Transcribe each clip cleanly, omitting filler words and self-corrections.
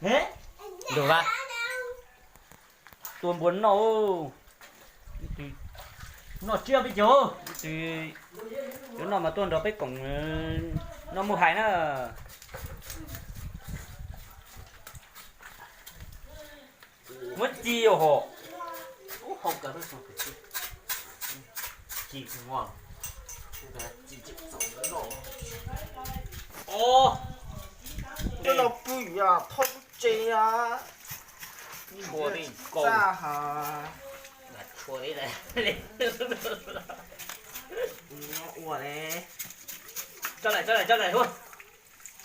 Thế? Được ra. Tôi muốn nó chưa biết chỗ thì chỗ nào mà tôi đó biết cổng nó mua hải nó mất chi hổ Không cần phải xong cái chị ngon. Chị sống nữa rồi. ô这老不一样，套不真呀。chua đi cổ咋哈？ chua đi này 我嘞， cho này thôi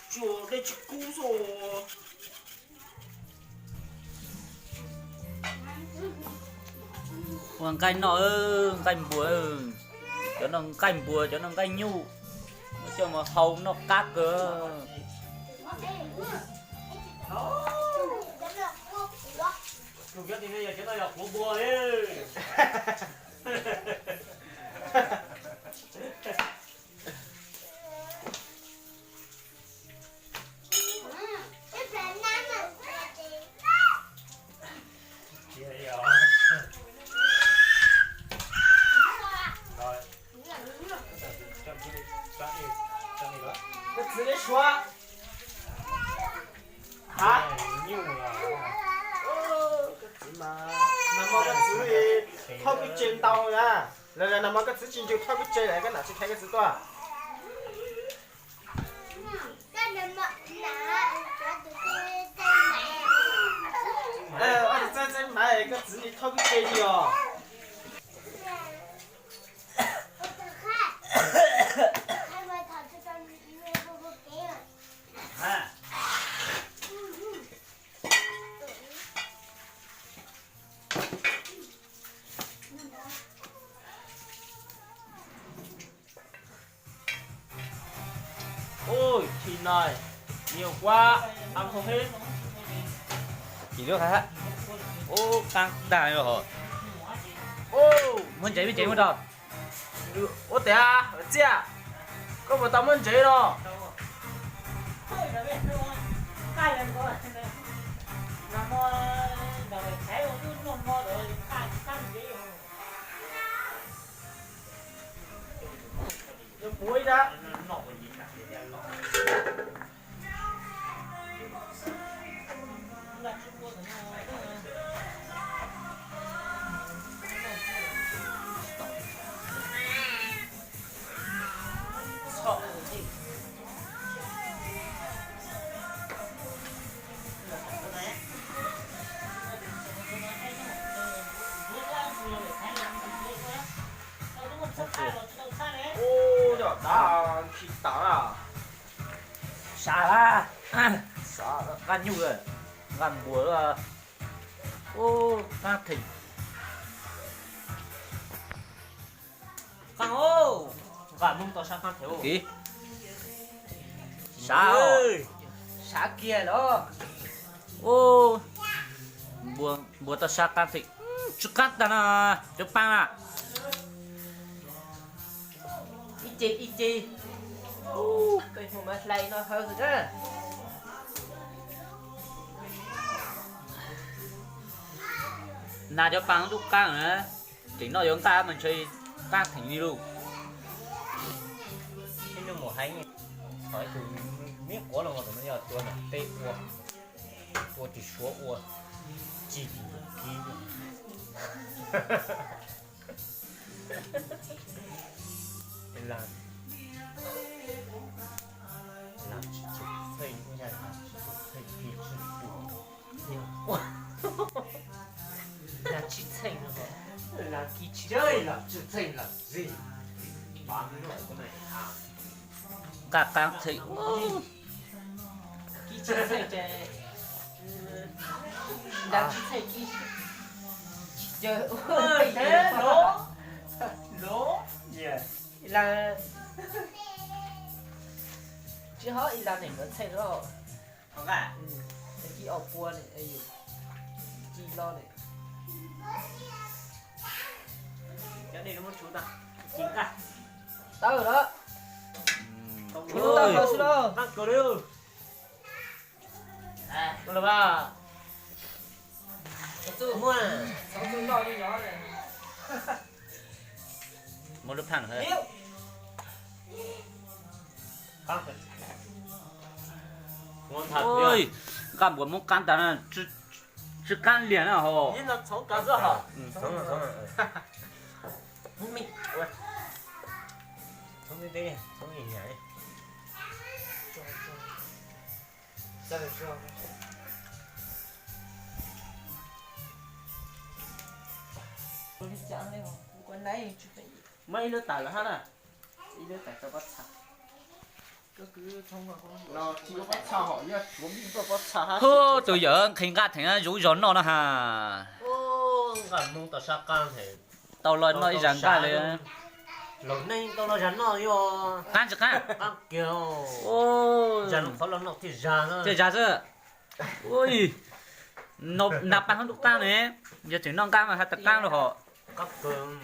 就那去工作。 Hoàng canh nó canh bùa cho nó canh bùa cho nó canh nhu cho mà hầu nó cát cơ Lúc trước thì bây giờ chúng ta đọc bùa ấy那直接说。啊？cái gì mà nằm mơ cái chữ thì thao cái trên tàu nha là nằm mơ cái chữ trên chịu thao cái trên này cái nào chỉ thấy cái chữ to à anh trên này cái chữ thì thao cái trên đi à ôi thịt này nhiều quá ăn không hết chỉ được hả ô căng đài rồi ô muốn cháy một rồi ô té à chị à có một tấm muốn cháy rồi muối đó ô trời đã thịt tả à xả ra xả gan nhu rồi gan búa là ô gan thịt gan ô gan mông to sang gan thiếu kì xả xả kia đó ô búa to sang gan thịt chút cắt ra nè chút băng à ít chi cái hôm mà lấy nó hơi rồi đó là cho băng lúc căng nữa chính nó chúng ta mình chơi căng thành đi luôn nhưng mà hay nhỉ hỏi từ miếng của là một tụi nó giờ tôi là tê uo tôi chỉ số uo chỉ kí làm chỉ thấy như này thấy kí chỉ phụ là chỉ thấy là kí chỉ chơi là chỉ thấy là gì bán cái này à cả căng thịt kí chỉ thấy cái là chỉ thấy kí chơi ơi thế lố yeah là chứ hỏi là này nó thấy rồi không cả cái ốc bua này ấy chi lo này cái này nó muốn chú ta chính cả tao rồi đó ôi tao rồi đó tăng cờ đi à Được ba. Mua. một lớp thẳng thôi Căng thật. Ngon thật. ôi cảm của một can là chỉ can liền à hồ nhìn nó sống cả rất hả Sống rồi, sống rồi. Mình. Sống đi đi, sống nhỉ nhảy. Ra được chưa mấy đứa tải là hát à đi đứa tải cho bắt sạc nó chỉ có bắt sao hỏi nhá muốn đi có bắt sao hô tôi giờ khi ngã thành rủ rón nó ha Ô, gần nung tao sa can thì. tao nói nói rằng cái này Lâu nay tao nói rắn nó vô. can chứ can Căng kiểu. ô Rắn khó lắm nó thì rắn á. chơi giá chứ ôi nộp nạp bằng lúc can này giờ chỉ non can mà hay tật can rồi họ Căng cường.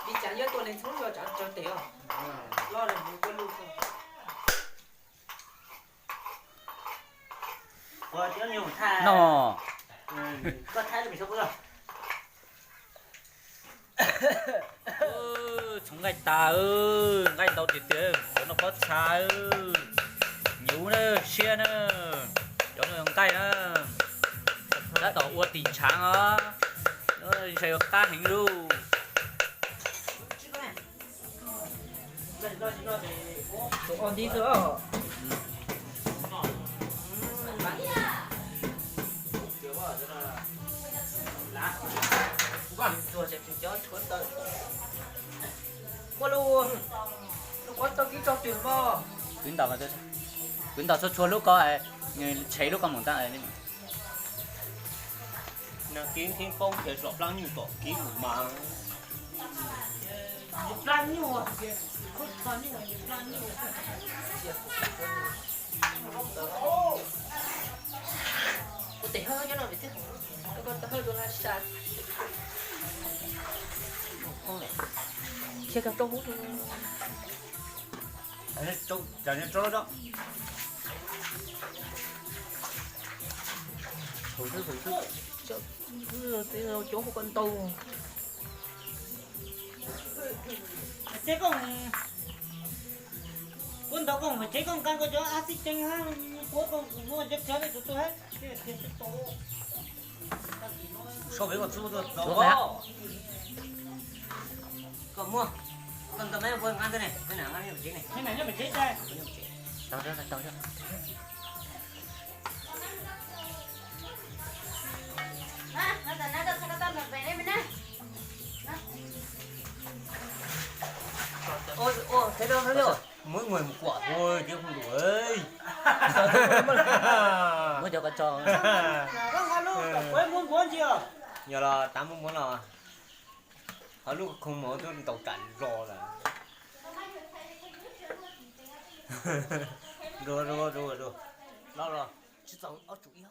đi chả nhớ tôi lên xuống rồi chả cho tiền lo là mình có luôn Qua chứ nhiều thà. nó Có thấy là mình không có. chúng ngay ta ơi ngay đầu thì tiền nó có xa ơi nhú nữa xe nữa cho người tay nữa đã tỏ uất tình trạng á nó sẽ ta hình luôn còn đi nữa rồi sẽ cho chuột tới qua luôn nó có tao kỹ cho tiền mà quyến đầu là thế quyến đầu xuất chua lúc có ai cháy lúc con mỏng ta ấy Nó kiếm thiên phong thì lọp lăng như tổ ký của mà. plan nhiều à không plan nhiều plan nhiều có thể hơi cho nó vậy chứ có thể hơi đôi là sạch không này kia cả trong hút Đấy, trâu, chẳng nhớ trâu đó. thử tí nào chỗ của con tàu chế con quân đó con mà chế con căn có cho axit chăng ha của con mua chất chứa để tôi hết cái tổ So với con chú tôi Chú đó. bé. Còn mua. Còn tầm này vừa ăn thế này. Cái nào ăn như vậy này. thế này nó phải chế ra tao cho Ôi, thấy đâu. Mỗi người một quả thôi, chứ không đủ ơi. mới cho con cho con hoa luôn quay muốn cuốn chưa Giờ là 80 món là. Ở lúc không mở tôi tàu cảnh rồi là. Rồi. Đó rồi. Chứ sao ở chủ yếu.